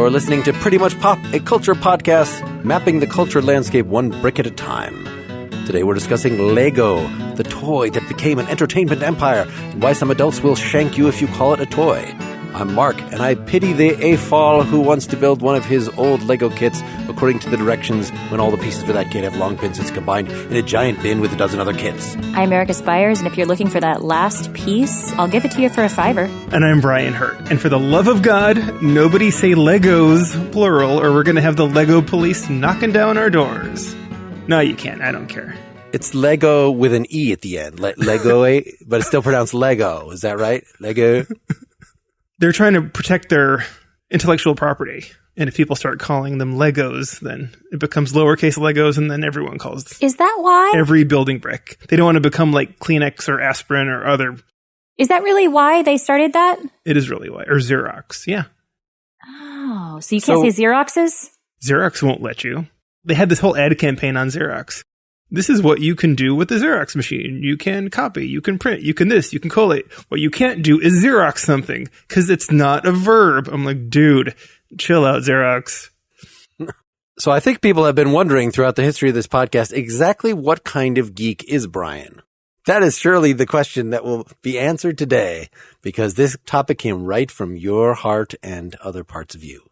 You're listening to Pretty Much Pop, a culture podcast mapping the culture landscape one brick at a time. Today we're discussing Lego, the toy that became an entertainment empire, and why some adults will shank you if you call it a toy. I'm Mark, and I pity the AFOL who wants to build one of his old Lego kits according to the directions when all the pieces for that kit have long been since combined in a giant bin with a dozen other kits. I'm Erica Spyres, and if you're looking for that last piece, I'll give it to you for $5. And I'm Brian Hirt. And for the love of God, nobody say Legos, plural, or we're going to have the Lego police knocking down our doors. No, you can't. I don't care. It's Lego with an E at the end. Lego, but it's still pronounced Lego. Is that right? Lego? They're trying to protect their intellectual property. And if people start calling them Legos, then it becomes lowercase Legos, and then everyone calls Is that why? every building brick. They don't want to become like Kleenex or aspirin or other. Is that really why they started that? It is really why. Or Xerox. Yeah. Oh, so you can't say Xeroxes? Xerox won't let you. They had this whole ad campaign on Xerox. This is what you can do with the Xerox machine. You can copy, you can print, you can this, you can collate. What you can't do is Xerox something, because it's not a verb. I'm like, dude, chill out, Xerox. So I think people have been wondering throughout the history of this podcast exactly what kind of geek is Brian? That is surely the question that will be answered today, because this topic came right from your heart and other parts of you.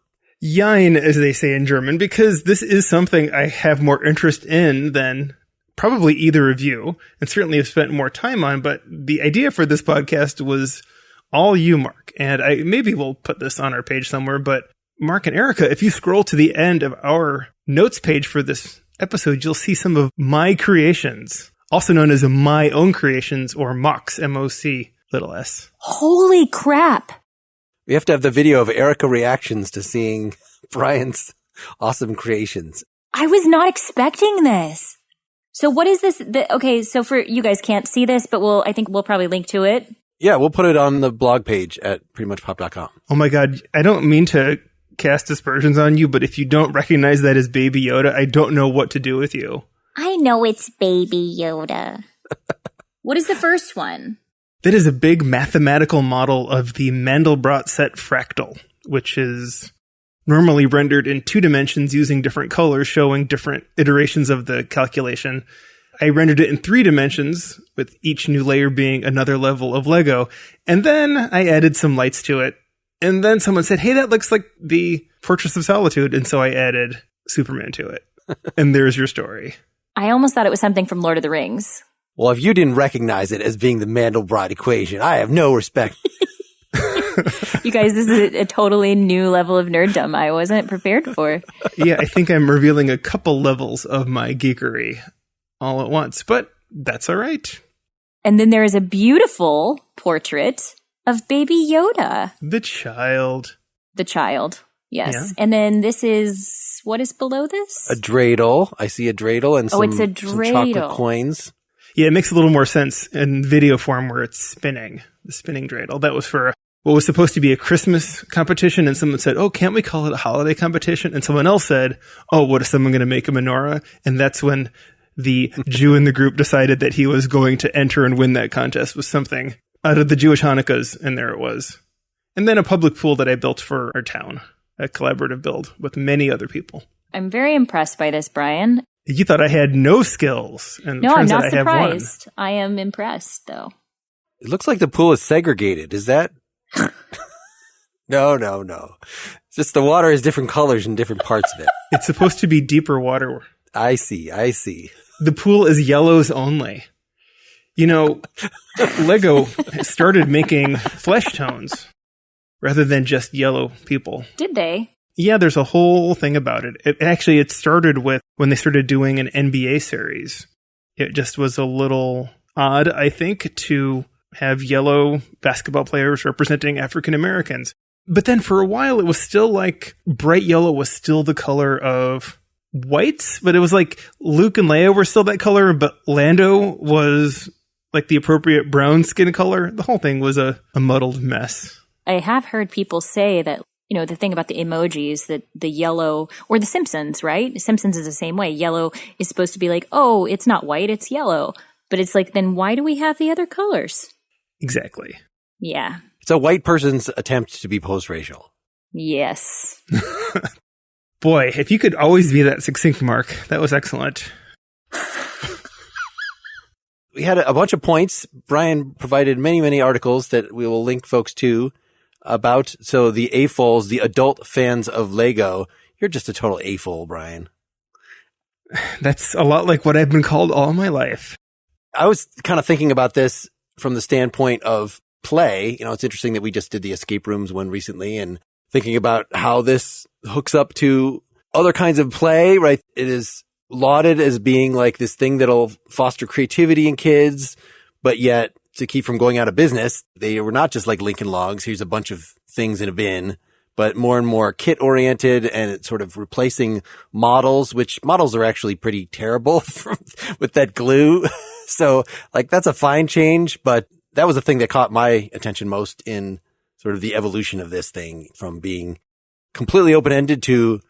Jein, as they say in German, because this is something I have more interest in than probably either of you, and certainly have spent more time on, but the idea for this podcast was all you, Mark. And maybe we'll put this on our page somewhere, but Mark and Erica, if you scroll to the end of our notes page for this episode, you'll see some of my creations, also known as my own creations, or MOCs, M-O-C, little s. Holy crap. We have to have the video of Erica reactions to seeing Brian's awesome creations. I was not expecting this. So what is this? Okay, so for you guys can't see this, but I think we'll probably link to it. Yeah, we'll put it on the blog page at prettymuchpop.com. Oh my God, I don't mean to cast aspersions on you, but if you don't recognize that as Baby Yoda, I don't know what to do with you. I know it's Baby Yoda. What is the first one? That is a big mathematical model of the Mandelbrot set fractal, which is normally rendered in 2 dimensions using different colors, showing different iterations of the calculation. I rendered it in 3 dimensions, with each new layer being another level of Lego. And then I added some lights to it. And then someone said, hey, that looks like the Fortress of Solitude. And so I added Superman to it. And there's your story. I almost thought it was something from Lord of the Rings. Well, if you didn't recognize it as being the Mandelbrot equation, I have no respect. You guys, this is a totally new level of nerddom I wasn't prepared for. Yeah, I think I'm revealing a couple levels of my geekery all at once, but that's all right. And then there is a beautiful portrait of Baby Yoda. The child. The child, yes. Yeah. And then this is, what is below this? A dreidel. I see a dreidel and it's a some dreidel. chocolate coins. Yeah, it makes a little more sense in video form where it's spinning. The spinning dreidel. That was for what was supposed to be a Christmas competition, and someone said, oh, can't we call it a holiday competition? And someone else said, oh, what is someone going to make a menorah? And that's when the Jew in the group decided that he was going to enter and win that contest with something out of the Jewish Hanukkahs, and there it was. And then a public pool that I built for our town, a collaborative build with many other people. I'm very impressed by this, Brian. You thought I had no skills, and no, I'm not I have one. surprised. I am impressed, though. It looks like the pool is segregated. Is that? No. It's just the water is different colors in different parts of it. It's supposed to be deeper water. I see. The pool is yellows only. You know, Lego started making flesh tones rather than just yellow people. Did they? Yeah, there's a whole thing about it. It started with when they started doing an NBA series. It just was a little odd, I think, to have yellow basketball players representing African Americans. But then for a while, it was still like bright yellow was still the color of whites, but it was like Luke and Leia were still that color, but Lando was like the appropriate brown skin color. The whole thing was a muddled mess. I have heard people say that, you know, the thing about the emojis, that the yellow, or the Simpsons, right? Simpsons is the same way. Yellow is supposed to be like, oh, it's not white, it's yellow. But it's like, then why do we have the other colors? Exactly. Yeah. It's a white person's attempt to be post-racial. Yes. Boy, if you could always be that succinct, Mark, that was excellent. We had a bunch of points. Brian provided many, many articles that we will link folks to about. So the AFOLs, the adult fans of Lego. You're just a total AFOL, Brian. That's a lot like what I've been called all my life. I was kind of thinking about this from the standpoint of play. You know, it's interesting that we just did the escape rooms one recently and thinking about how this hooks up to other kinds of play, right? It is lauded as being like this thing that'll foster creativity in kids, but yet to keep from going out of business, they were not just like Lincoln Logs. Here's a bunch of things in a bin, but more and more kit oriented and it's sort of replacing models, which models are actually pretty terrible with that glue. So like that's a fine change, but that was the thing that caught my attention most in sort of the evolution of this thing from being completely open-ended to,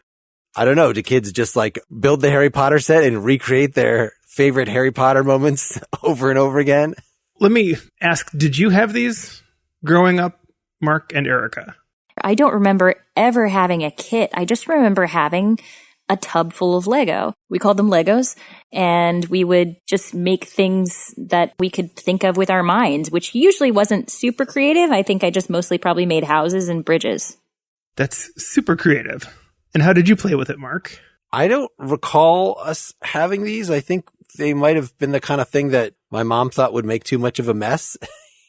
I don't know, do kids just like build the Harry Potter set and recreate their favorite Harry Potter moments over and over again? Let me ask, did you have these growing up, Mark and Erica? I don't remember ever having a kit. I just remember having a tub full of Lego. We called them Legos, and we would just make things that we could think of with our minds, which usually wasn't super creative. I think I just mostly probably made houses and bridges. That's super creative. And how did you play with it, Mark? I don't recall us having these. I think they might have been the kind of thing that my mom thought would make too much of a mess.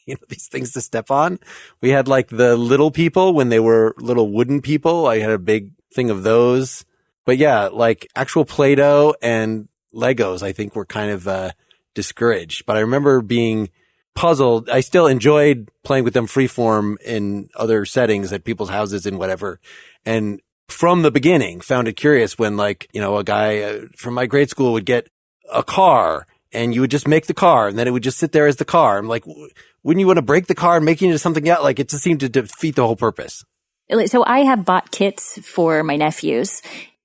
You know, these things to step on. We had like the little people when they were little wooden people. I had a big thing of those. But yeah, like actual Play-Doh and Legos, I think were kind of discouraged. But I remember being puzzled. I still enjoyed playing with them freeform in other settings at people's houses and whatever. And from the beginning, found it curious when like, you know, a guy from my grade school would get a car and you would just make the car and then it would just sit there as the car. I'm like, wouldn't you want to break the car and make it into something else? Like it just seemed to defeat the whole purpose. So I have bought kits for my nephews.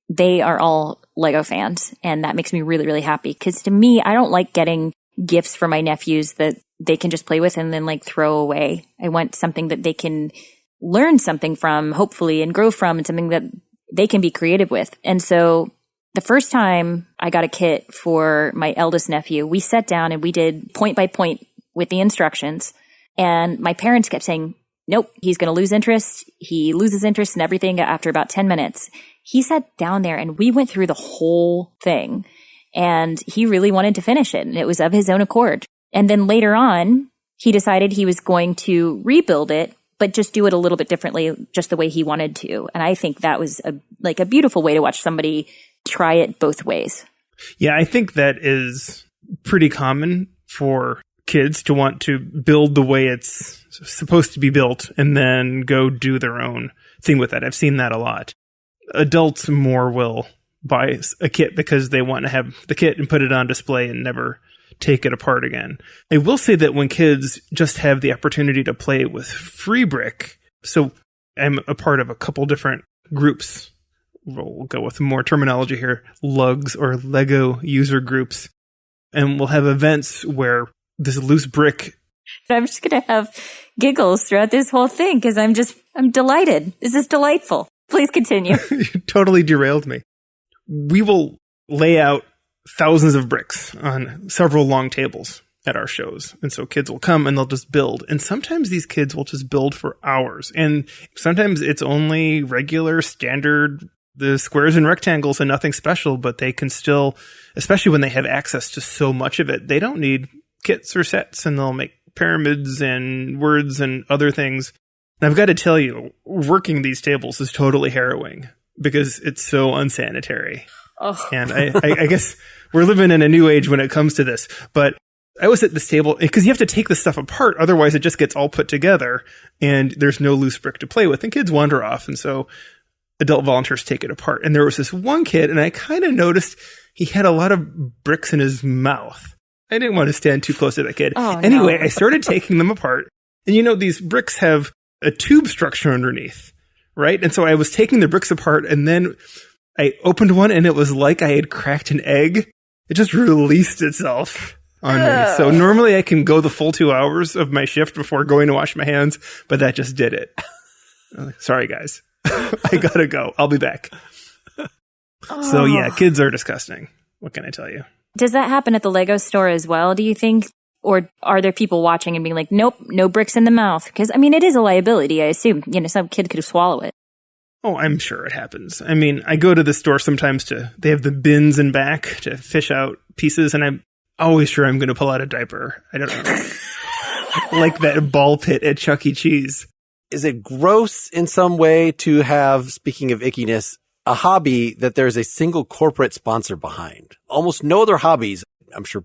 They are all Lego fans, and that makes me really, really happy. Because to me, I don't like getting gifts for my nephews that they can just play with and then like throw away. I want something that they can learn something from, hopefully, and grow from, and something that they can be creative with. And so the first time I got a kit for my eldest nephew, we sat down and we did point by point with the instructions. And my parents kept saying, nope, he's going to lose interest. He loses interest in everything after about 10 minutes. He sat down there and we went through the whole thing, and he really wanted to finish it, and it was of his own accord. And then later on, he decided he was going to rebuild it, but just do it a little bit differently, just the way he wanted to. And I think that was a beautiful way to watch somebody try it both ways. Yeah, I think that is pretty common for kids to want to build the way it's supposed to be built and then go do their own thing with that. I've seen that a lot. Adults more will buy a kit because they want to have the kit and put it on display and never take it apart again. I will say that when kids just have the opportunity to play with free brick, so I'm a part of a couple different groups. We'll go with more terminology here, lugs or Lego user groups. And we'll have events where this loose brick. I'm just going to have giggles throughout this whole thing because I'm delighted. This is delightful. Please continue. You totally derailed me. We will lay out thousands of bricks on several long tables at our shows. And so kids will come and they'll just build. And sometimes these kids will just build for hours. And sometimes it's only regular, standard, the squares and rectangles and nothing special, but they can still, especially when they have access to so much of it, they don't need kits or sets, and they'll make pyramids and words and other things. And I've got to tell you, working these tables is totally harrowing because it's so unsanitary. Oh. And I guess we're living in a new age when it comes to this. But I was at this table because you have to take the stuff apart. Otherwise, it just gets all put together and there's no loose brick to play with. And kids wander off. And so adult volunteers take it apart. And there was this one kid, and I kind of noticed he had a lot of bricks in his mouth. I didn't want to stand too close to that kid. Oh, anyway, no. I started taking them apart. And you know, these bricks have a tube structure underneath, right? And so I was taking the bricks apart, and then I opened one, and it was like I had cracked an egg. It just released itself on me. So normally I can go the full 2 hours of my shift before going to wash my hands, but that just did it. Sorry, guys. I gotta go. I'll be back. So yeah, kids are disgusting. What can I tell you? Does that happen at the Lego store as well, do you think? Or are there people watching and being like, nope, no bricks in the mouth? Because, I mean, it is a liability, I assume. Some kid could swallow it. Oh, I'm sure it happens. I mean, I go to the store sometimes they have the bins in back to fish out pieces, and I'm always sure I'm going to pull out a diaper. I don't know. Like that ball pit at Chuck E. Cheese. Is it gross in some way to have, speaking of ickiness, a hobby that there's a single corporate sponsor behind? Almost no other hobbies. I'm sure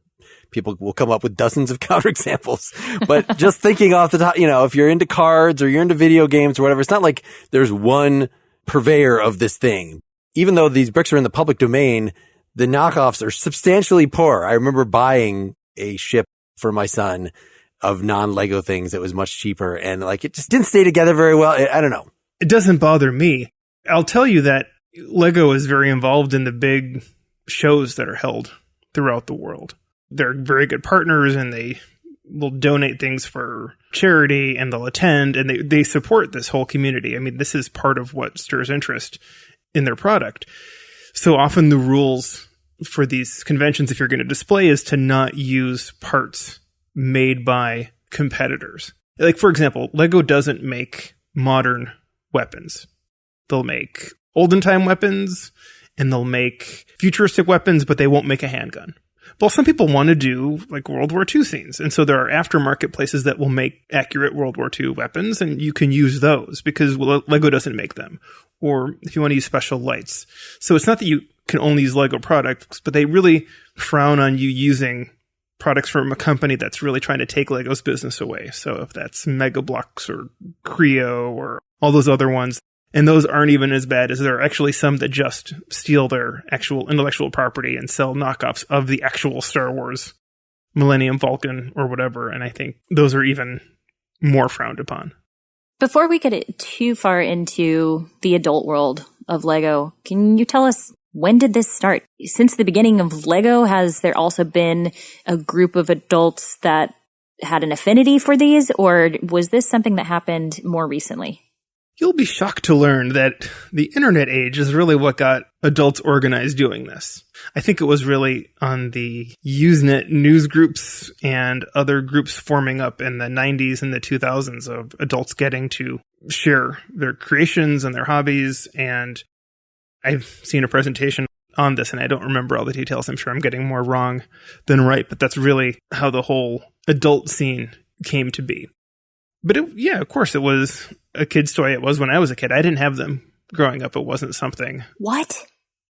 people will come up with dozens of counterexamples, but just thinking off the top, if you're into cards or you're into video games or whatever, it's not like there's one purveyor of this thing. Even though these bricks are in the public domain, the knockoffs are substantially poor. I remember buying a ship for my son of non-Lego things that was much cheaper, and it just didn't stay together very well. I don't know. It doesn't bother me. I'll tell you that Lego is very involved in the big shows that are held throughout the world. They're very good partners, and they will donate things for charity, and they'll attend, and they support this whole community. I mean, this is part of what stirs interest in their product. So often the rules for these conventions, if you're going to display, is to not use parts made by competitors. Like, for example, Lego doesn't make modern weapons. They'll make olden time weapons, and they'll make futuristic weapons, but they won't make a handgun. Well, some people want to do World War II scenes. And so there are aftermarket places that will make accurate World War II weapons, and you can use those because Lego doesn't make them. Or if you want to use special lights. So it's not that you can only use Lego products, but they really frown on you using products from a company that's really trying to take Lego's business away. So if that's Mega Bloks or Creo or all those other ones. And those aren't even as bad as there are actually some that just steal their actual intellectual property and sell knockoffs of the actual Star Wars Millennium Falcon or whatever. And I think those are even more frowned upon. Before we get too far into the adult world of Lego, can you tell us, when did this start? Since the beginning of Lego, has there also been a group of adults that had an affinity for these? Or was this something that happened more recently? You'll be shocked to learn that the internet age is really what got adults organized doing this. I think it was really on the Usenet news groups and other groups forming up in the 90s and the 2000s of adults getting to share their creations and their hobbies. And I've seen a presentation on this, and I don't remember all the details. I'm sure I'm getting more wrong than right, but that's really how the whole adult scene came to be. But of course, it was a kid's toy. It was when I was a kid. I didn't have them growing up. It wasn't something. What?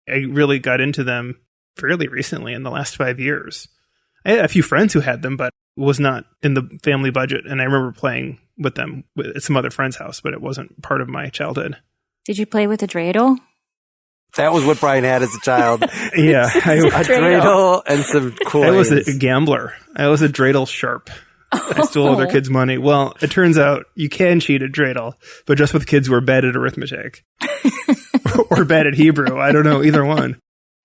I really got into them fairly recently in the last 5 years. I had a few friends who had them, but it was not in the family budget. And I remember playing with them at some other friend's house, but it wasn't part of my childhood. Did you play with a dreidel? That was what Brian had as a child. Yeah. A dreidel and some coins. I was a gambler. I was a dreidel sharp. I stole other kids' money. Well, it turns out you can cheat at dreidel, but just with kids who are bad at arithmetic. Or bad at Hebrew. I don't know, either one.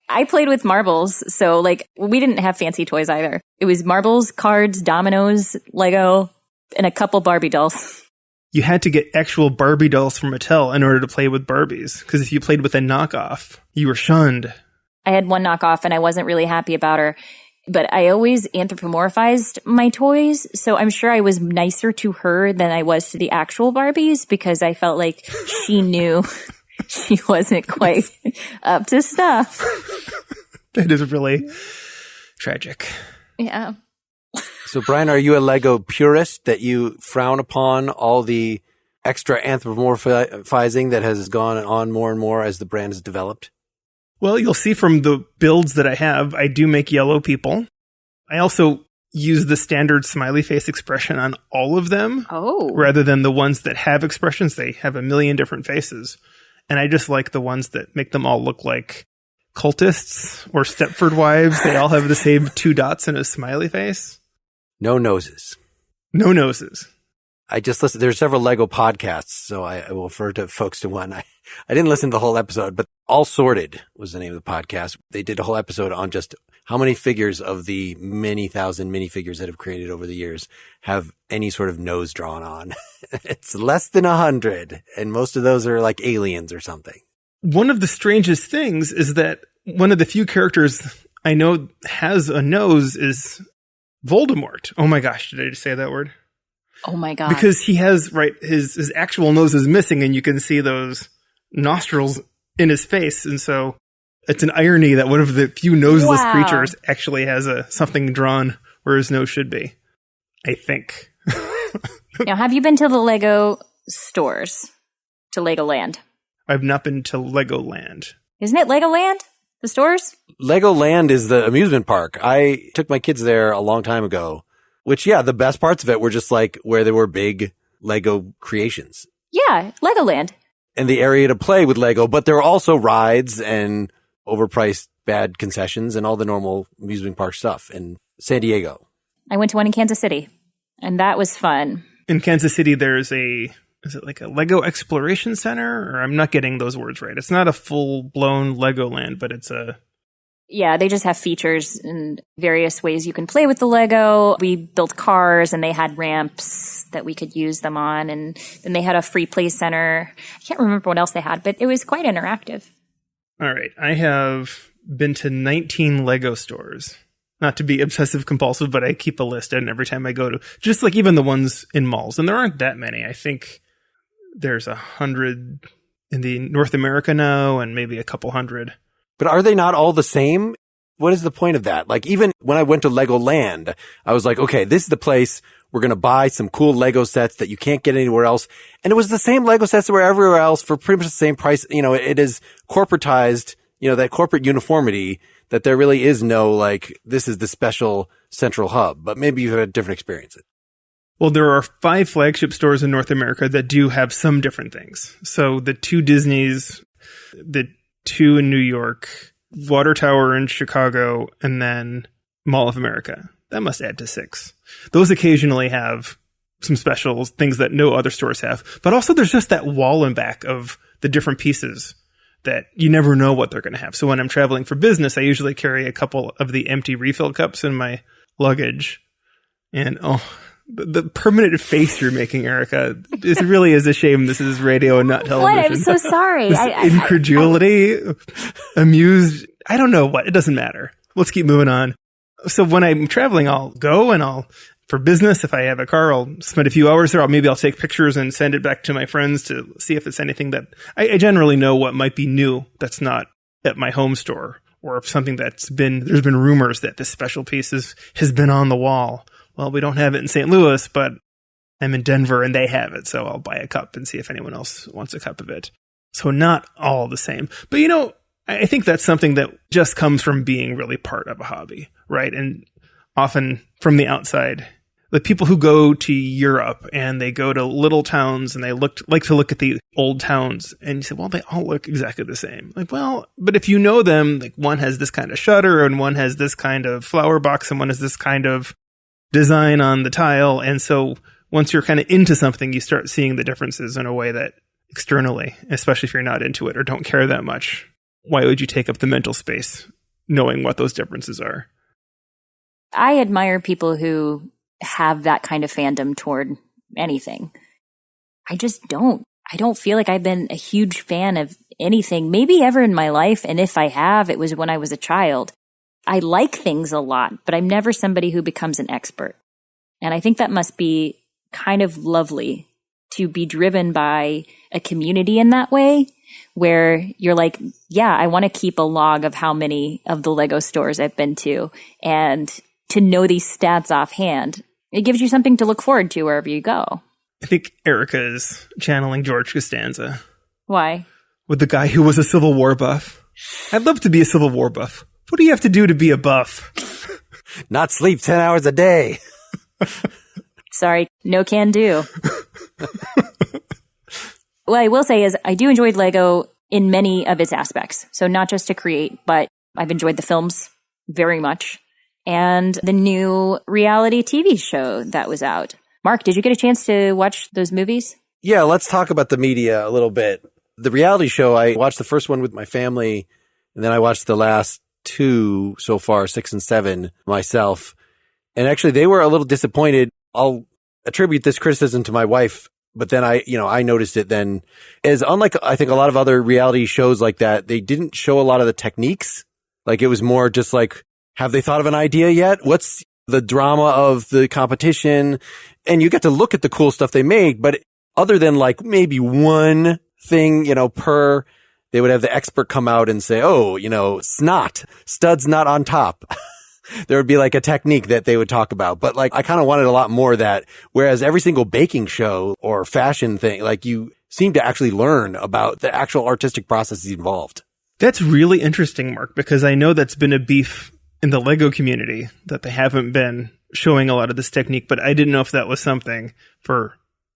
I played with marbles, so we didn't have fancy toys either. It was marbles, cards, dominoes, Lego, and a couple Barbie dolls. You had to get actual Barbie dolls from Mattel in order to play with Barbies, because if you played with a knockoff, you were shunned. I had one knockoff, and I wasn't really happy about her. But I always anthropomorphized my toys, so I'm sure I was nicer to her than I was to the actual Barbies because I felt like she knew she wasn't quite up to stuff. That is really tragic. Yeah. So, Brian, are you a Lego purist that you frown upon all the extra anthropomorphizing that has gone on more and more as the brand has developed? Well, you'll see from the builds that I have, I do make yellow people. I also use the standard smiley face expression on all of them. Oh. Rather than the ones that have expressions. They have a million different faces. And I just like the ones that make them all look like cultists or Stepford wives. They all have the same 2 dots and a smiley face. No noses. No noses. I just listened. There's several Lego podcasts, so I will refer to folks to one. I didn't listen to the whole episode, but All Sorted was the name of the podcast. They did a whole episode on just how many figures of the many thousand minifigures that have created over the years have any sort of nose drawn on? It's less than 100. And most of those are like aliens or something. One of the strangest things is that one of the few characters I know has a nose is Voldemort. Oh my gosh, did I just say that word? Oh my god. Because he has, right, his actual nose is missing and you can see those nostrils in his face. And so it's an irony that one of the few noseless creatures actually has something drawn where his nose should be, I think. Now, have you been to the Lego stores? To Legoland? I've not been to Legoland. Isn't it Legoland? The stores? Legoland is the amusement park. I took my kids there a long time ago, which, yeah, the best parts of it were just like where there were big Lego creations. Yeah, Legoland. And the area to play with Lego, but there were also rides and overpriced bad concessions and all the normal amusement park stuff in San Diego. I went to one in Kansas City, and that was fun. In Kansas City, there's is it like a Lego Exploration Center? Or I'm not getting those words right. It's not a full-blown Legoland, but it's a... Yeah, they just have features and various ways you can play with the Lego. We built cars, and they had ramps that we could use them on, and then they had a free play center. I can't remember what else they had, but it was quite interactive. All right, I have been to 19 Lego stores. Not to be obsessive compulsive, but I keep a list, and every time I go to, just like even the ones in malls, and there aren't that many. I think there's 100 in the North America now, and maybe a couple hundred. But are they not all the same? What is the point of that? Like, even when I went to Legoland, I was like, okay, this is the place. We're going to buy some cool Lego sets that you can't get anywhere else. And it was the same Lego sets that were everywhere else for pretty much the same price. You know, it is corporatized, you know, that corporate uniformity that there really is no, like, this is the special central hub. But maybe you've had a different experience. Well, there are 5 flagship stores in North America that do have some different things. So the 2 Disneys, the 2 in New York, Water Tower in Chicago, and then Mall of America. That must add to 6. Those occasionally have some special things that no other stores have. But also there's just that wall and back of the different pieces that you never know what they're going to have. So when I'm traveling for business, I usually carry a couple of the empty refill cups in my luggage. And the permanent face you're making, Erica, it really is a shame this is radio and not television. What? I'm so sorry. Incredulity, amused. I don't know what. It doesn't matter. Let's keep moving on. So when I'm traveling, I'll go and for business, if I have a car, I'll spend a few hours there. Maybe I'll take pictures and send it back to my friends to see if it's anything that I generally know what might be new that's not at my home store, or if something there's been rumors that this special piece has been on the wall. Well, we don't have it in St. Louis, but I'm in Denver and they have it. So I'll buy a cup and see if anyone else wants a cup of it. So not all the same. But, you know, I think that's something that just comes from being really part of a hobby, right? And often from the outside, the people who go to Europe and they go to little towns and they like to look at the old towns, and you say, well, they all look exactly the same. Like, well, but if you know them, like one has this kind of shutter and one has this kind of flower box and one has this kind of design on the tile. And so once you're kind of into something, you start seeing the differences in a way that externally, especially if you're not into it or don't care that much, why would you take up the mental space knowing what those differences are? I admire people who have that kind of fandom toward anything. I just don't. I don't feel like I've been a huge fan of anything, maybe ever in my life. And if I have, it was when I was a child. I like things a lot, but I'm never somebody who becomes an expert. And I think that must be kind of lovely to be driven by a community in that way, where you're like, yeah, I want to keep a log of how many of the Lego stores I've been to, and to know these stats offhand. It gives you something to look forward to wherever you go. I think Erica is channeling George Costanza. Why? With the guy who was a Civil War buff. I'd love to be a Civil War buff. What do you have to do to be a buff? Not sleep 10 hours a day. Sorry, no can do. What I will say is I do enjoy Lego in many of its aspects. So not just to create, but I've enjoyed the films very much. And the new reality TV show that was out. Mark, did you get a chance to watch those movies? Yeah, let's talk about the media a little bit. The reality show, I watched the first one with my family, and then I watched the last 2 so far, 6 and 7 myself. And actually they were a little disappointed. I'll attribute this criticism to my wife, but then I noticed it then as unlike, I think a lot of other reality shows like that, they didn't show a lot of the techniques. Like it was more just like, have they thought of an idea yet? What's the drama of the competition? And you get to look at the cool stuff they made, but other than like maybe one thing, per, they would have the expert come out and say, oh, stud's not on top. There would be like a technique that they would talk about. But like, I kind of wanted a lot more of that. Whereas every single baking show or fashion thing, like you seem to actually learn about the actual artistic processes involved. That's really interesting, Mark, because I know that's been a beef in the Lego community that they haven't been showing a lot of this technique, but I didn't know if that was something for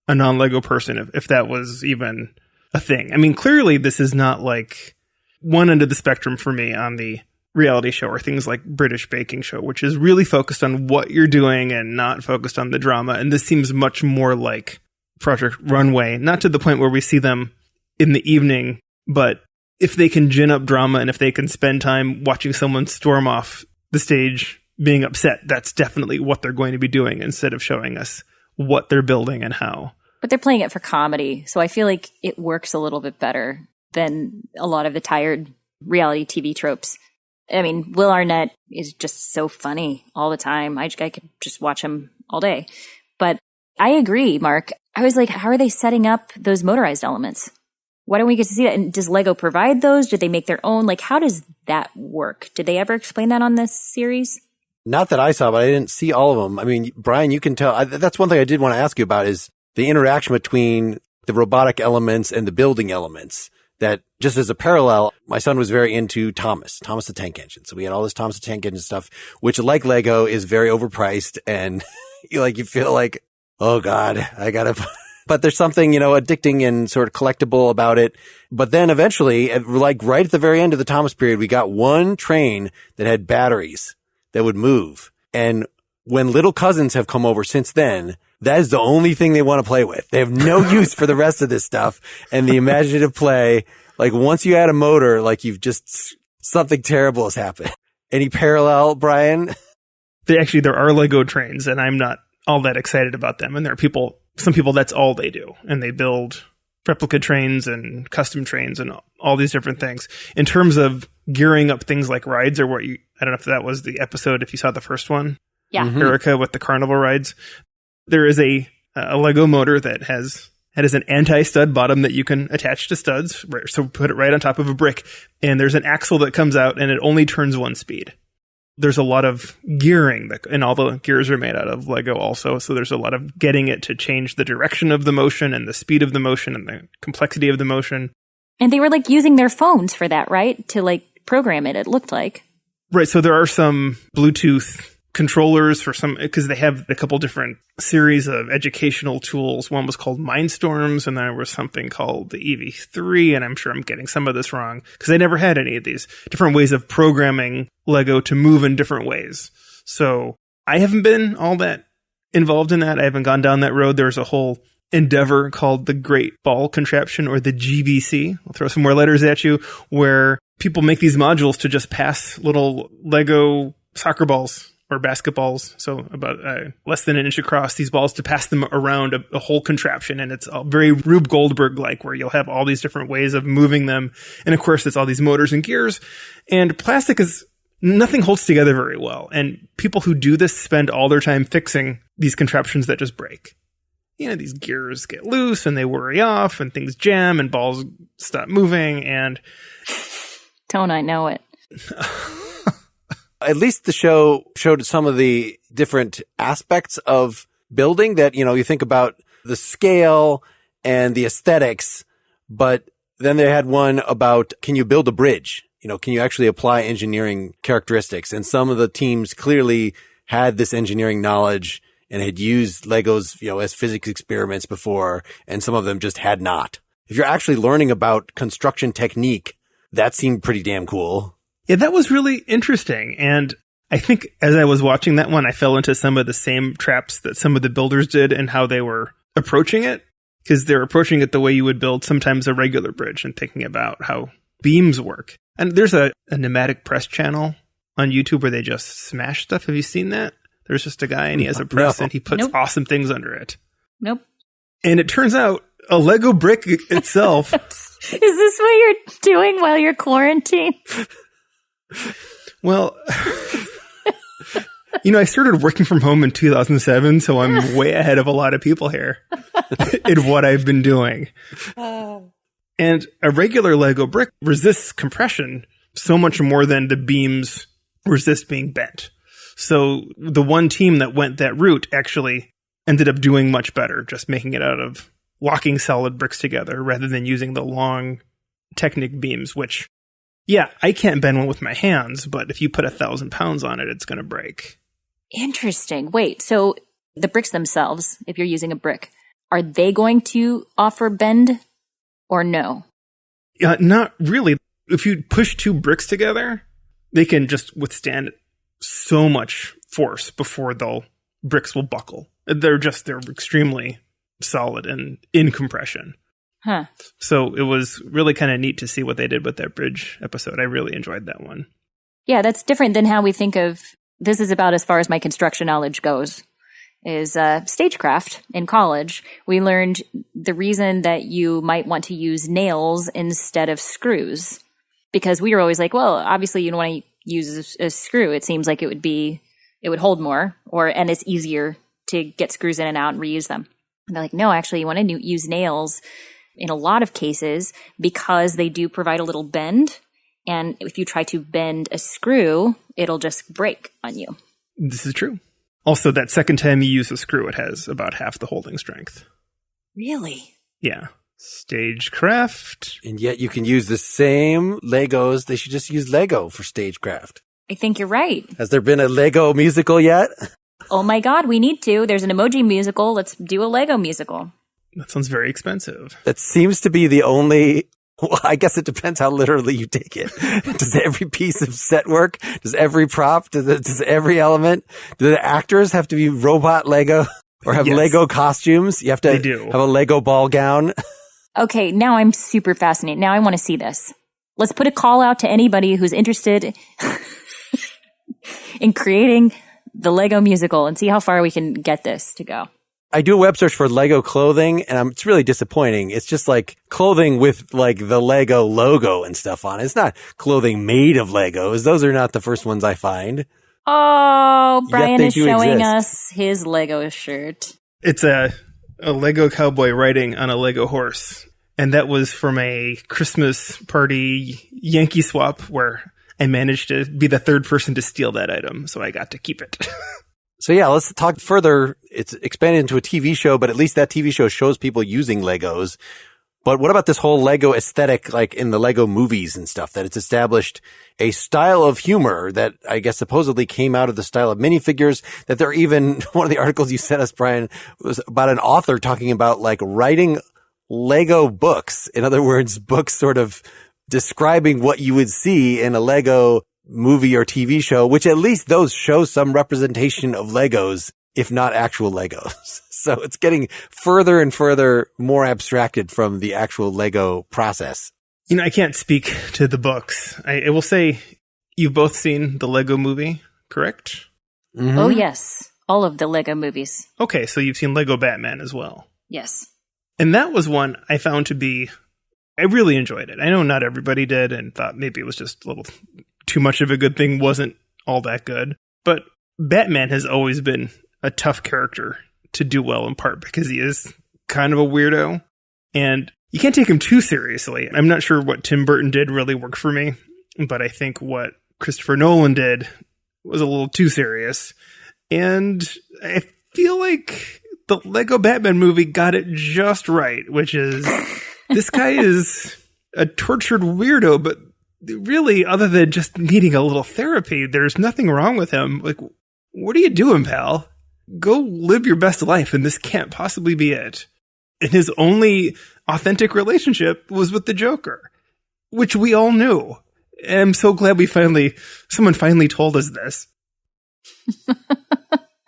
a non-Lego person, if that was even a thing. I mean, clearly this is not like one end of the spectrum for me on the reality show or things like British Baking Show, which is really focused on what you're doing and not focused on the drama. And this seems much more like Project Runway, not to the point where we see them in the evening, but if they can gin up drama and if they can spend time watching someone storm off the stage being upset, that's definitely what they're going to be doing instead of showing us what they're building and how. But they're playing it for comedy, so I feel like it works a little bit better than a lot of the tired reality TV tropes. I mean, Will Arnett is just so funny all the time. I could just watch him all day. But I agree, Mark. I was like, how are they setting up those motorized elements? Why don't we get to see that? And does Lego provide those? Did they make their own? Like, how does that work? Did they ever explain that on this series? Not that I saw, but I didn't see all of them. I mean, Brian, you can tell. That's one thing I did want to ask you about is the interaction between the robotic elements and the building elements. That just as a parallel, my son was very into Thomas the Tank Engine. So we had all this Thomas the Tank Engine stuff, which like Lego is very overpriced. And you feel like, oh God, I gotta, but there's something, addicting and sort of collectible about it. But then eventually, like right at the very end of the Thomas period, we got one train that had batteries that would move. And when little cousins have come over since then, that is the only thing they want to play with. They have no use for the rest of this stuff. And the imaginative play, like once you add a motor, like something terrible has happened. Any parallel, Brian? There are Lego trains, and I'm not all that excited about them. And there are some people, that's all they do. And they build replica trains and custom trains and all these different things. In terms of gearing up things like rides or I don't know if that was the episode, if you saw the first one. Yeah. Mm-hmm. Erica with the carnival rides. There is a Lego motor that has an anti-stud bottom that you can attach to studs. So put it right on top of a brick. And there's an axle that comes out and it only turns one speed. There's a lot of gearing and all the gears are made out of Lego also. So there's a lot of getting it to change the direction of the motion and the speed of the motion and the complexity of the motion. And they were like using their phones for that, right? To like program it looked like. Right. So there are some Bluetooth controllers for some, because they have a couple different series of educational tools. One was called Mindstorms, and then there was something called the EV3, and I'm sure I'm getting some of this wrong, because I never had any of these different ways of programming Lego to move in different ways. So I haven't been all that involved in that. I haven't gone down that road. There's a whole endeavor called the Great Ball Contraption, or the GBC. I'll throw some more letters at you, where people make these modules to just pass little Lego soccer balls or basketballs, so about less than an inch across, these balls to pass them around a whole contraption. And it's very Rube Goldberg-like, where you'll have all these different ways of moving them. And of course, it's all these motors and gears. And plastic nothing holds together very well. And people who do this spend all their time fixing these contraptions that just break. These gears get loose and they worry off and things jam and balls stop moving. And don't I know it? At least the show showed some of the different aspects of building that, you think about the scale and the aesthetics, but then they had one about, can you build a bridge? Can you actually apply engineering characteristics? And some of the teams clearly had this engineering knowledge and had used Legos, as physics experiments before, and some of them just had not. If you're actually learning about construction technique, that seemed pretty damn cool. Yeah, that was really interesting. And I think as I was watching that one, I fell into some of the same traps that some of the builders did and how they were approaching it. Because they're approaching it the way you would build sometimes a regular bridge and thinking about how beams work. And there's a pneumatic press channel on YouTube where they just smash stuff. Have you seen that? There's just a guy and he has a press and he puts awesome things under it. Nope. And it turns out a Lego brick itself. Is this what you're doing while you're quarantined? Well, I started working from home in 2007, so I'm way ahead of a lot of people here in what I've been doing. And a regular Lego brick resists compression so much more than the beams resist being bent. So the one team that went that route actually ended up doing much better, just making it out of locking solid bricks together rather than using the long Technic beams, which, yeah, I can't bend one with my hands, but if you put 1,000 pounds on it, it's going to break. Interesting. Wait, so the bricks themselves, if you're using a brick, are they going to offer bend or no? Not really. If you push two bricks together, they can just withstand so much force before bricks will buckle. They're extremely solid and in compression. Huh. So it was really kind of neat to see what they did with that bridge episode. I really enjoyed that one. Yeah, that's different than how we think of, this is about as far as my construction knowledge goes, is stagecraft. In college, we learned the reason that you might want to use nails instead of screws. Because we were always like, well, obviously you don't want to use a screw. It seems like it would hold more, and it's easier to get screws in and out and reuse them. And they're like, no, actually you want to use nails in a lot of cases because they do provide a little bend. And if you try to bend a screw, it'll just break on you. This is true. Also, that second time you use a screw, it has about half the holding strength. Really? Yeah. Stagecraft. And yet you can use the same Legos. They should just use Lego for stagecraft. I think you're right. Has there been a Lego musical yet? Oh my God, we need to. There's an emoji musical. Let's do a Lego musical. That sounds very expensive. That seems to be the only... Well, I guess it depends how literally you take it. Does every piece of set work? Does every prop? Does every element? Do the actors have to be robot Lego or have Lego costumes? You have to have a Lego ball gown. Okay, now I'm super fascinated. Now I want to see this. Let's put a call out to anybody who's interested in creating the Lego musical and see how far we can get this to go. I do a web search for Lego clothing, and it's really disappointing. It's just like clothing with like the Lego logo and stuff on it. It's not clothing made of Legos. Those are not the first ones I find. Oh, Brian is showing exist. us his Lego shirt. It's a Lego cowboy riding on a Lego horse. And that was from a Christmas party Yankee swap where I managed to be the third person to steal that item. So I got to keep it. So yeah, let's talk further. It's expanded into a TV show, but at least that TV show shows people using Legos. But what about this whole Lego aesthetic, like in the Lego movies and stuff, that it's established a style of humor that I guess supposedly came out of the style of minifigures, that they're even, one of the articles you sent us, Brian, was about an author talking about like writing Lego books. In other words, books sort of describing what you would see in a Lego movie or TV show, which at least those show some representation of Legos, if not actual Legos. So it's getting further and further more abstracted from the actual Lego process. I can't speak to the books. I will say you've both seen the Lego movie, correct? Mm-hmm. Oh, yes. All of the Lego movies. Okay, so you've seen Lego Batman as well. Yes. And that was one I found to be, I really enjoyed it. I know not everybody did and thought maybe it was just a little too much of a good thing, wasn't all that good. But Batman has always been a tough character to do well, in part because he is kind of a weirdo. And you can't take him too seriously. I'm not sure what Tim Burton did really worked for me, but I think what Christopher Nolan did was a little too serious. And I feel like the Lego Batman movie got it just right, which is this guy is a tortured weirdo, but really, other than just needing a little therapy, there's nothing wrong with him. Like, what are you doing, pal? Go live your best life, and this can't possibly be it. And his only authentic relationship was with the Joker, which we all knew. And I'm so glad someone finally told us this.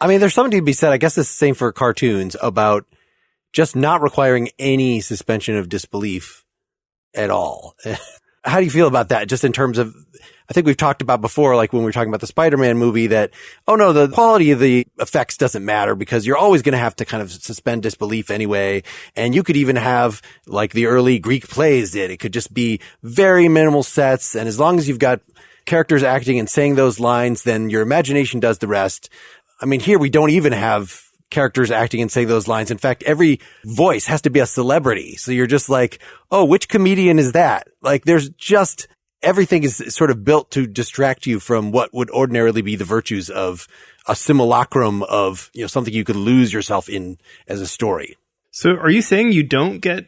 I mean, there's something to be said, I guess it's the same for cartoons, about just not requiring any suspension of disbelief at all. How do you feel about that? Just in terms of, I think we've talked about before, like when we were talking about the Spider-Man movie, that, oh no, the quality of the effects doesn't matter because you're always going to have to kind of suspend disbelief anyway. And you could even have, like the early Greek plays did, it could just be very minimal sets. And as long as you've got characters acting and saying those lines, then your imagination does the rest. I mean, here we don't even have characters acting and saying those lines. In fact, every voice has to be a celebrity. So you're just like, oh, which comedian is that? Like there's just, everything is sort of built to distract you from what would ordinarily be the virtues of a simulacrum of, something you could lose yourself in as a story. So are you saying you don't get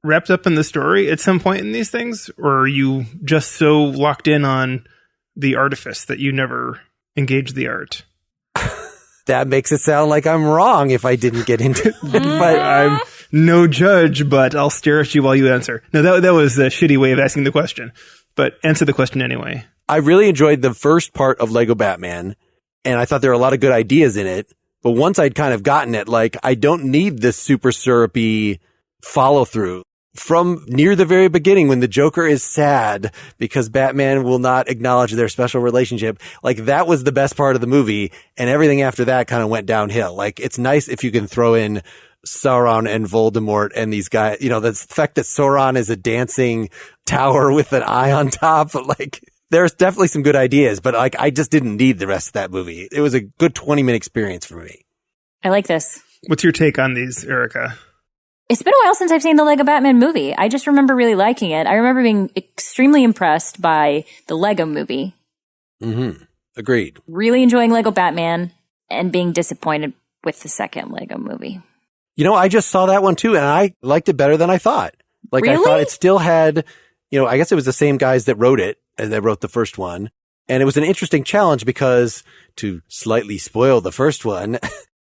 wrapped up in the story at some point in these things? Or are you just so locked in on the artifice that you never engage the art? That makes it sound like I'm wrong if I didn't get into it. But I'm no judge, but I'll stare at you while you answer. No, that was a shitty way of asking the question. But answer the question anyway. I really enjoyed the first part of Lego Batman, and I thought there were a lot of good ideas in it. But once I'd kind of gotten it, like, I don't need this super syrupy follow-through. From near the very beginning, when the Joker is sad because Batman will not acknowledge their special relationship, like that was the best part of the movie, and everything after that kind of went downhill. Like, it's nice if you can throw in Sauron and Voldemort and these guys, the fact that Sauron is a dancing tower with an eye on top, like, there's definitely some good ideas, but like, I just didn't need the rest of that movie. It was a good 20-minute experience for me. I like this. What's your take on these, Erica? It's been a while since I've seen the Lego Batman movie. I just remember really liking it. I remember being extremely impressed by the Lego movie. Mm-hmm. Agreed. Really enjoying Lego Batman and being disappointed with the second Lego movie. I just saw that one too, and I liked it better than I thought. Like, really? I thought it still had, I guess it was the same guys that wrote it, and that wrote the first one. And it was an interesting challenge because, to slightly spoil the first one,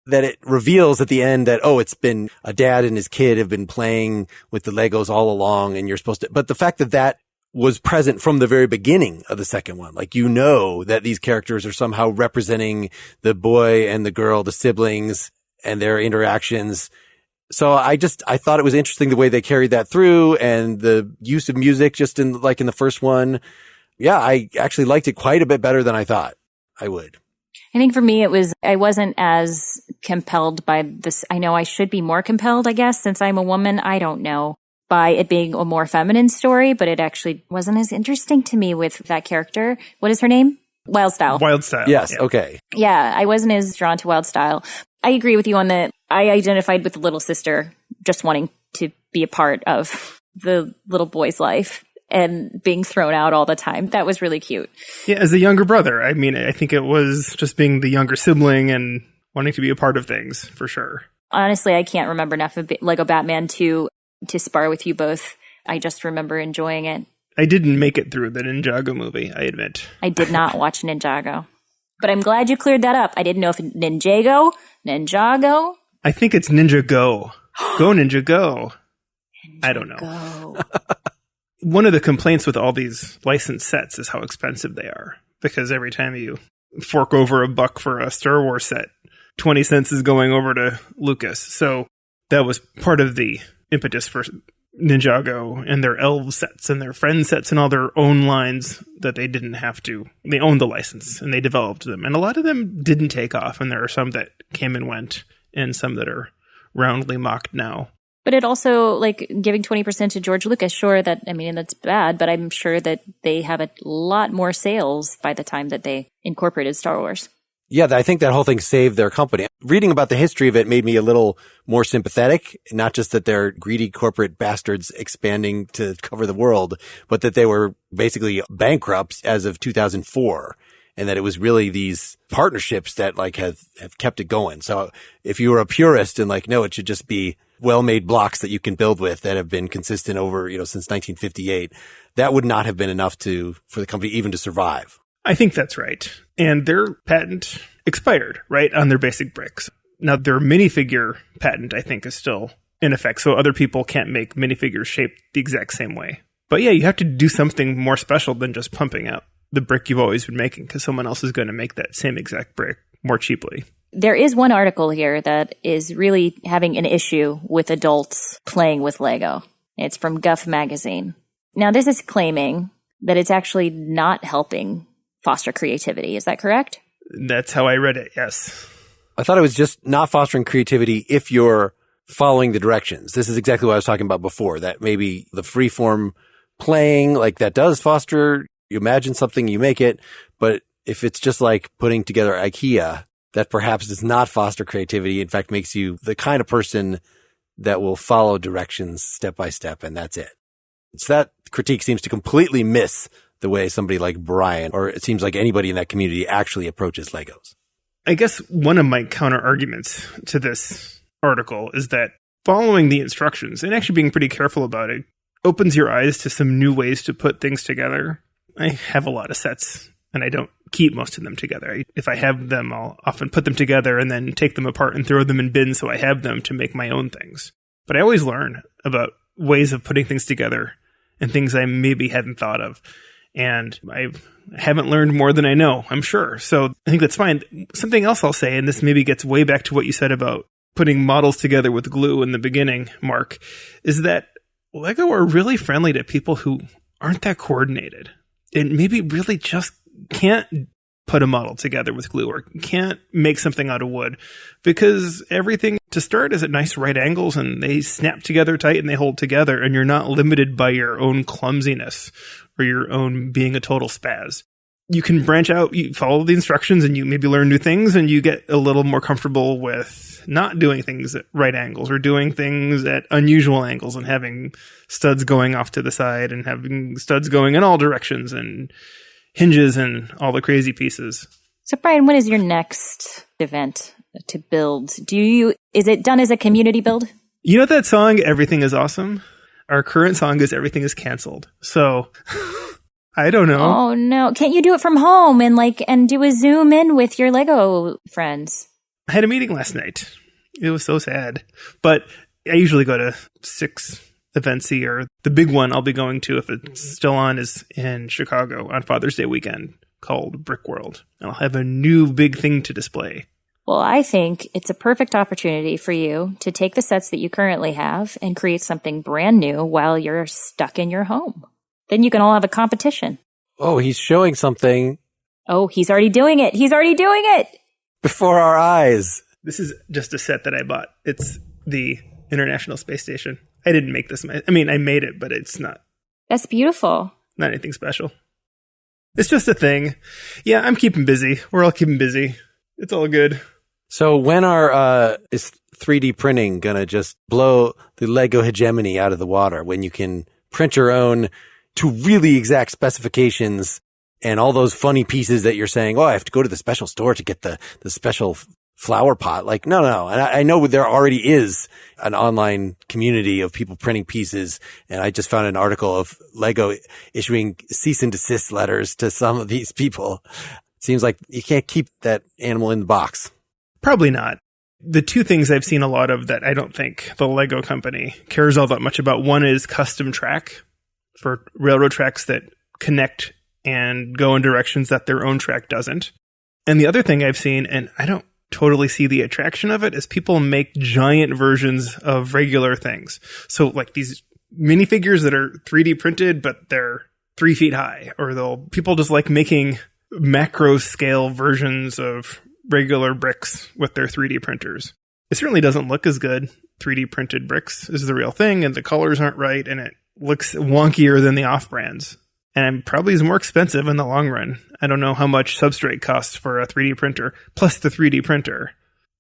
that it reveals at the end that, oh, it's been a dad and his kid have been playing with the Legos all along, and you're supposed to, but the fact that that was present from the very beginning of the second one, like, that these characters are somehow representing the boy and the girl, the siblings, and their interactions. So I thought it was interesting the way they carried that through, and the use of music just in the first one. Yeah, I actually liked it quite a bit better than I thought I would. I think for me, I wasn't as compelled by this. I know I should be more compelled, I guess, since I'm a woman. I don't know, by it being a more feminine story, but it actually wasn't as interesting to me with that character. What is her name? Wildstyle. Wildstyle. Yes. Yeah. Okay. Yeah, I wasn't as drawn to Wildstyle. I agree with you on that. I identified with the little sister just wanting to be a part of the little boy's life and being thrown out all the time. That was really cute. Yeah, as a younger brother. I mean, I think it was just being the younger sibling and wanting to be a part of things, for sure. Honestly, I can't remember enough of Lego Batman to spar with you both. I just remember enjoying it. I didn't make it through the Ninjago movie, I admit. I did not watch Ninjago. But I'm glad you cleared that up. I didn't know if Ninjago. I think it's Ninja Go. Go Ninja Go. I don't know. Go. One of the complaints with all these licensed sets is how expensive they are. Because every time you fork over $1 for a Star Wars set, 20 cents is going over to Lucas. So that was part of the impetus for Ninjago and their elf sets and their friend sets and all their own lines that they didn't have to. They owned the license and they developed them. And a lot of them didn't take off. And there are some that came and went and some that are roundly mocked now. But it also, giving 20% to George Lucas, sure, that's bad, but I'm sure that they have a lot more sales by the time that they incorporated Star Wars. Yeah, I think that whole thing saved their company. Reading about the history of it made me a little more sympathetic, not just that they're greedy corporate bastards expanding to cover the world, but that they were basically bankrupt as of 2004. And that it was really these partnerships that have kept it going. So if you were a purist and no, it should just be well-made blocks that you can build with that have been consistent over, since 1958, that would not have been enough for the company even to survive. I think that's right. And their patent expired, right, on their basic bricks. Now, their minifigure patent, I think, is still in effect. So other people can't make minifigures shaped the exact same way. But yeah, you have to do something more special than just pumping out the brick you've always been making, because someone else is going to make that same exact brick more cheaply. There is one article here that is really having an issue with adults playing with Lego. It's from Guff Magazine. Now, this is claiming that it's actually not helping foster creativity. Is that correct? That's how I read it, yes. I thought it was just not fostering creativity if you're following the directions. This is exactly what I was talking about before, that maybe the freeform playing, like that does foster, you imagine something, you make it. But if it's just like putting together IKEA, that perhaps does not foster creativity. In fact, makes you the kind of person that will follow directions step by step, and that's it. So that critique seems to completely miss the way somebody like Brian, or it seems like anybody in that community, actually approaches Legos. I guess one of my counter arguments to this article is that following the instructions and actually being pretty careful about it opens your eyes to some new ways to put things together. I have a lot of sets and I don't keep most of them together. If I have them, I'll often put them together and then take them apart and throw them in bins so I have them to make my own things. But I always learn about ways of putting things together and things I maybe hadn't thought of. And I haven't learned more than I know, I'm sure. So I think that's fine. Something else I'll say, and this maybe gets way back to what you said about putting models together with glue in the beginning, Mark, is that Lego are really friendly to people who aren't that coordinated and maybe really just can't put a model together with glue or can't make something out of wood, because everything to start is at nice right angles and they snap together tight and they hold together, and you're not limited by your own clumsiness or your own being a total spaz. You can branch out, you follow the instructions, and you maybe learn new things, and you get a little more comfortable with not doing things at right angles or doing things at unusual angles and having studs going off to the side and having studs going in all directions and hinges and all the crazy pieces. So, Brian, when is your next event to build? Is it done as a community build? You know that song, Everything is Awesome? Our current song is Everything is Canceled. So, I don't know. Oh, no. Can't you do it from home and do a Zoom in with your Lego friends? I had a meeting last night. It was so sad. But I usually go to 6 events a year. The big one I'll be going to, if it's still on, is in Chicago on Father's Day weekend, called Brick World. And I'll have a new big thing to display. Well, I think it's a perfect opportunity for you to take the sets that you currently have and create something brand new while you're stuck in your home. Then you can all have a competition. Oh, he's showing something. Oh, he's already doing it. He's already doing it. Before our eyes. This is just a set that I bought. It's the International Space Station. I didn't make this. I mean, I made it, but it's not. That's beautiful. Not anything special. It's just a thing. Yeah, I'm keeping busy. We're all keeping busy. It's all good. So when is 3D printing going to just blow the Lego hegemony out of the water, when you can print your own to really exact specifications and all those funny pieces that you're saying, oh, I have to go to the special store to get the special flower pot? Like, no. And I know there already is an online community of people printing pieces. And I just found an article of Lego issuing cease and desist letters to some of these people. It seems like you can't keep that animal in the box. Probably not. The two things I've seen a lot of that I don't think the Lego company cares all that much about. One is custom track for railroad tracks that connect and go in directions that their own track doesn't. And the other thing I've seen, and I don't totally see the attraction of it, is people make giant versions of regular things. So like these minifigures that are 3D printed, but they're 3 feet high, or people just like making macro scale versions of regular bricks with their 3D printers. It certainly doesn't look as good. 3D printed bricks is the real thing, and the colors aren't right, and it looks wonkier than the off-brands. And probably is more expensive in the long run. I don't know how much substrate costs for a 3D printer, plus the 3D printer.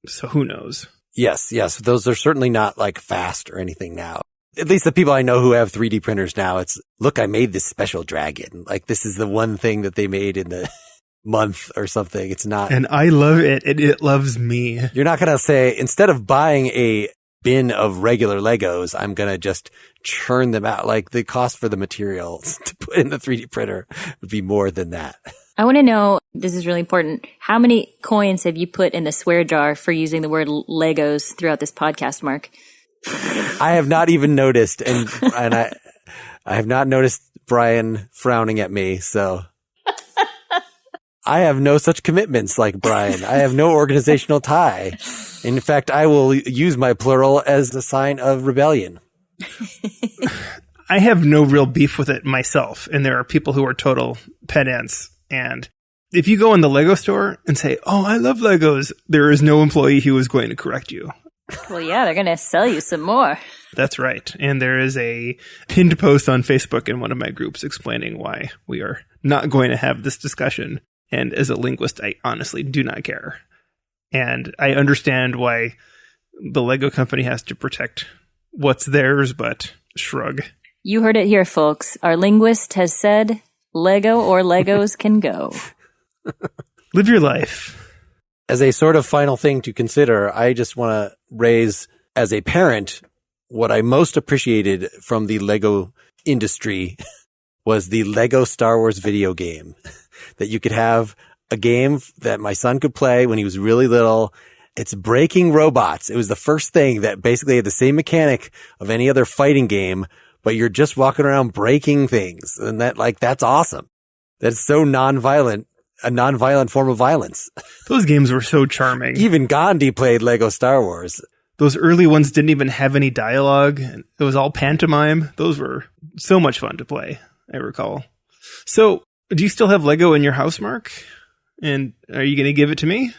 So who knows? Yes. Those are certainly not like fast or anything now. At least the people I know who have 3D printers now, it's, look, I made this special dragon. Like, this is the one thing that they made in the month or something. It's not. And I love it. It loves me. You're not going to say, instead of buying a bin of regular Legos, I'm going to just churn them out. Like, the cost for the materials to put in the 3D printer would be more than that. I want to know, this is really important, how many coins have you put in the swear jar for using the word Legos throughout this podcast, Mark? I have not even noticed, and I have not noticed Brian frowning at me, so I have no such commitments like Brian. I have no organizational tie. In fact, I will use my plural as a sign of rebellion. I have no real beef with it myself, and there are people who are total pedants. And if you go in the Lego store and say, "Oh, I love Legos," there is no employee who is going to correct you. Well, yeah, they're going to sell you some more. That's right. And there is a pinned post on Facebook in one of my groups explaining why we are not going to have this discussion. And as a linguist, I honestly do not care. And I understand why the Lego company has to protect what's theirs, but shrug. You heard it here, folks. Our linguist has said Lego or Legos can go. Live your life. As a sort of final thing to consider, I just want to raise, as a parent, what I most appreciated from the Lego industry was the Lego Star Wars video game. That you could have a game that my son could play when he was really little. It's breaking robots. It was the first thing that basically had the same mechanic of any other fighting game, but you're just walking around breaking things. And that's awesome. That's so nonviolent. A nonviolent form of violence. Those games were so charming. Even Gandhi played Lego Star Wars. Those early ones didn't even have any dialogue. It was all pantomime. Those were so much fun to play, I recall. So, do you still have Lego in your house, Mark? And are you going to give it to me?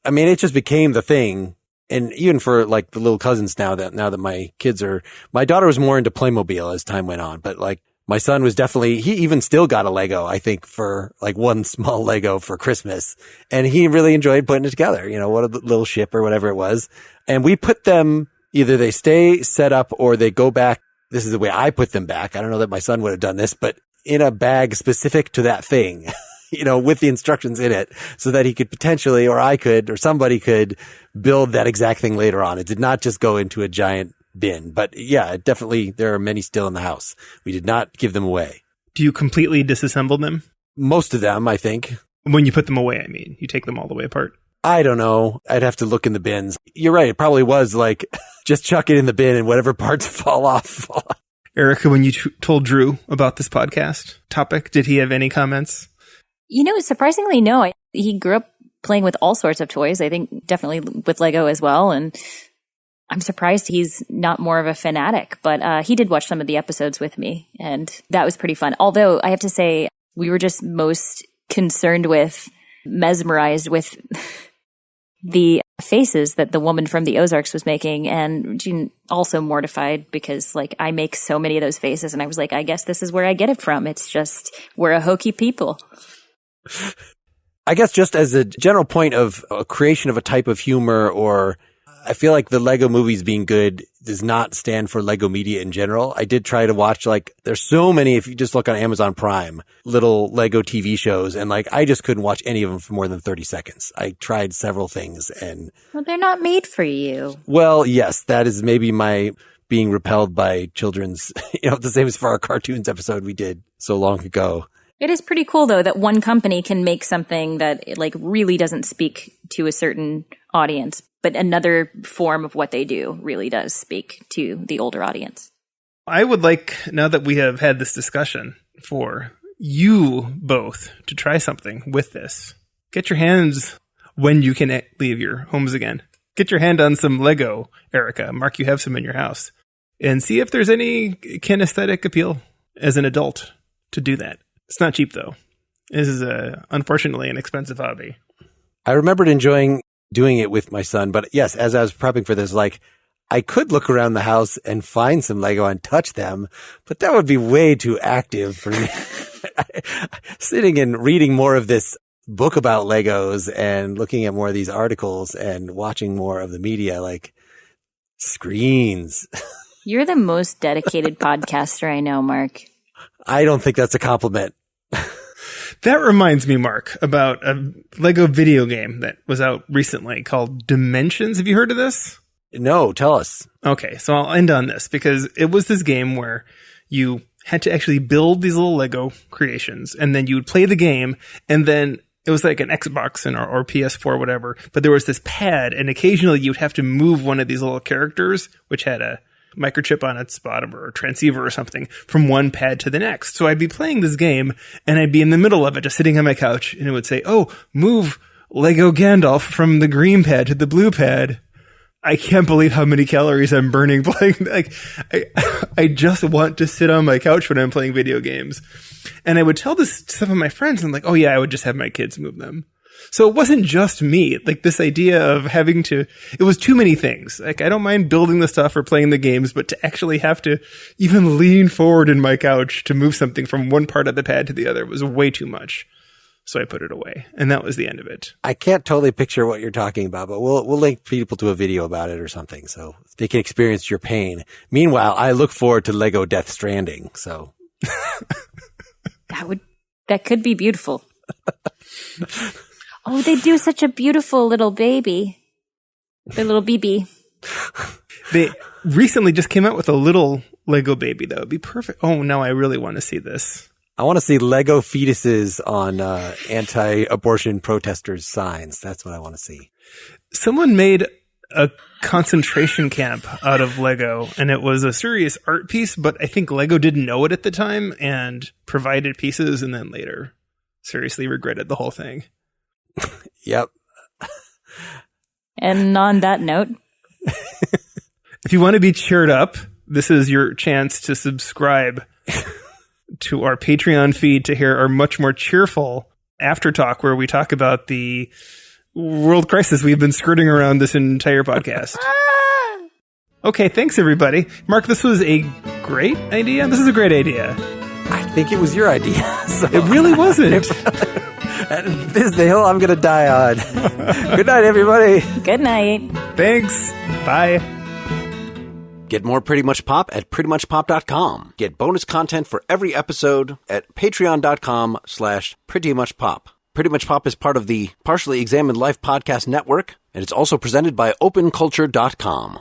I mean, it just became the thing. And even for like the little cousins now that my kids are, my daughter was more into Playmobil as time went on, but like, my son was definitely, he even still got a Lego, I think, for like one small Lego for Christmas. And he really enjoyed putting it together, what a little ship or whatever it was. And we put them, either they stay set up or they go back. This is the way I put them back. I don't know that my son would have done this, but in a bag specific to that thing, with the instructions in it so that he could potentially, or I could, or somebody could build that exact thing later on. It did not just go into a giant bin, but yeah, definitely there are many still in the house. We did not give them away. Do you completely disassemble them? Most of them, I think. When you put them away, I mean, you take them all the way apart? I don't know. I'd have to look in the bins. You're right. It probably was like, just chuck it in the bin and whatever parts fall off. Erica, when you told Drew about this podcast topic, did he have any comments? Surprisingly, no. He grew up playing with all sorts of toys. I think definitely with Lego as well. And I'm surprised he's not more of a fanatic, but he did watch some of the episodes with me, and that was pretty fun. Although I have to say, we were just most mesmerized with the faces that the woman from the Ozarks was making, and Jean also mortified because, like, I make so many of those faces, and I was like, I guess this is where I get it from. It's just, we're a hokey people. I guess just as a general point of a creation of a type of humor, or I feel like the Lego movies being good does not stand for Lego media in general. I did try to watch, there's so many, if you just look on Amazon Prime, little Lego TV shows, and I just couldn't watch any of them for more than 30 seconds. I tried several things and... Well, they're not made for you. Well, yes, that is maybe my being repelled by children's, the same as for our cartoons episode we did so long ago. It is pretty cool, though, that one company can make something that really doesn't speak to a certain audience, but another form of what they do really does speak to the older audience. I would like, now that we have had this discussion, for you both to try something with this. Get your hands, when you can leave your homes again, get your hand on some Lego, Erica. Mark, you have some in your house. And see if there's any kinesthetic appeal as an adult to do that. It's not cheap, though. This is, unfortunately, an expensive hobby. I remembered enjoying doing it with my son, but yes, as I was prepping for this, I could look around the house and find some Lego and touch them, but that would be way too active for me. Sitting and reading more of this book about Legos and looking at more of these articles and watching more of the media, screens. You're the most dedicated podcaster I know, Mark. I don't think that's a compliment. That reminds me, Mark, about a Lego video game that was out recently called Dimensions. Have you heard of this? No, tell us. Okay, so I'll end on this because it was this game where you had to actually build these little Lego creations, and then you would play the game, and then it was like an Xbox or PS4 or whatever, but there was this pad, and occasionally you'd have to move one of these little characters, which had a microchip on its bottom or a transceiver or something, from one pad to the next. So I'd be playing this game and I'd be in the middle of it, just sitting on my couch, and it would say, oh, move Lego Gandalf from the green pad to the blue pad. I can't believe how many calories I'm burning playing. Like, I just want to sit on my couch when I'm playing video games. And I would tell this to some of my friends, and like, oh yeah, I would just have my kids move them. So it wasn't just me. Like, this idea of having to, it was too many things. Like, I don't mind building the stuff or playing the games, but to actually have to even lean forward in my couch to move something from one part of the pad to the other was way too much. So I put it away, and that was the end of it. I can't totally picture what you're talking about, but we'll link people to a video about it or something so they can experience your pain. Meanwhile, I look forward to Lego Death Stranding. So that could be beautiful. Oh, they do such a beautiful little baby. The little BB. They recently just came out with a little Lego baby, though. It'd be perfect. Oh, no, I really want to see this. I want to see Lego fetuses on anti-abortion protesters' signs. That's what I want to see. Someone made a concentration camp out of Lego, and it was a serious art piece, but I think Lego didn't know it at the time and provided pieces and then later seriously regretted the whole thing. Yep. And on that note, if you want to be cheered up, this is your chance to subscribe to our Patreon feed to hear our much more cheerful after talk where we talk about the world crisis we've been skirting around this entire podcast. Okay, thanks everybody. Mark, this was a great idea. This is a great idea. I think it was your idea. So. It really wasn't. This is the hill I'm going to die on. Good night, everybody. good night. Thanks. Bye. Get more Pretty Much Pop at prettymuchpop.com. Get bonus content for every episode at patreon.com/prettymuchpop. Pretty Much Pop is part of the Partially Examined Life podcast network, and it's also presented by openculture.com.